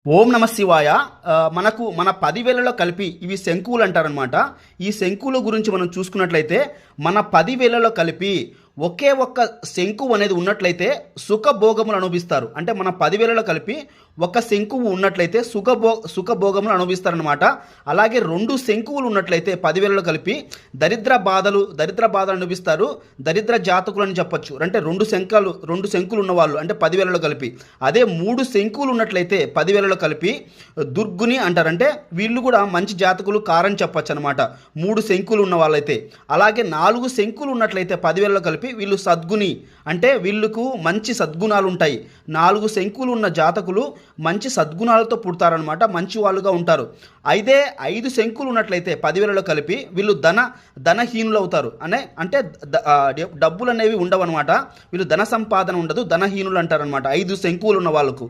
ఓం నమ శివాయ. మనకు మన 10,000లో కలిపి ఇవి శంకువులు అంటారనమాట. ఈ శంకువుల గురించి మనం చూసుకున్నట్లయితే మన 10,000లో కలిపి ఒకే ఒక్క శంకువు అనేది ఉన్నట్లయితే సుఖభోగములు అనుభవిస్తారు. అంటే మన 10,000లో కలిపి ఒక శంకువు ఉన్నట్లయితే సుఖభోగములు అనుభవిస్తారనమాట. అలాగే 2 శంకువులు ఉన్నట్లయితే 10,000లో కలిపి దరిద్ర బాధలు అనుభవిస్తారు. దరిద్ర జాతకులు అని చెప్పొచ్చు. అంటే 2 శంకులు ఉన్నవాళ్ళు అంటే 10,000లో కలిపి. అదే 3 శంకువులు ఉన్నట్లయితే 10,000లో కలిపి దుర్గుని అంటారు. అంటే వీళ్ళు కూడా మంచి జాతకులు కారని చెప్పొచ్చు అనమాట. 3 శంకులు ఉన్న వాళ్ళైతే. అలాగే 4 శంకులు ఉన్నట్లయితే 10,000లో కలిపి వీళ్ళు సద్గుని, అంటే వీళ్ళకు మంచి సద్గుణాలు ఉంటాయి. 4 శంకులు ఉన్న జాతకులు మంచి సద్గుణాలతో పుడతారనమాట, మంచి వాళ్ళుగా ఉంటారు. అయితే 5 శంకులు ఉన్నట్లయితే 10,000లో కలిపి వీళ్ళు ధనహీనులు అవుతారు. అంటే డబ్బులు అనేవి ఉండవు అనమాట. వీళ్ళు ధన సంపాదన ఉండదు, ధనహీనులు అంటారనమాట 5 శంకువులు ఉన్న వాళ్ళకు.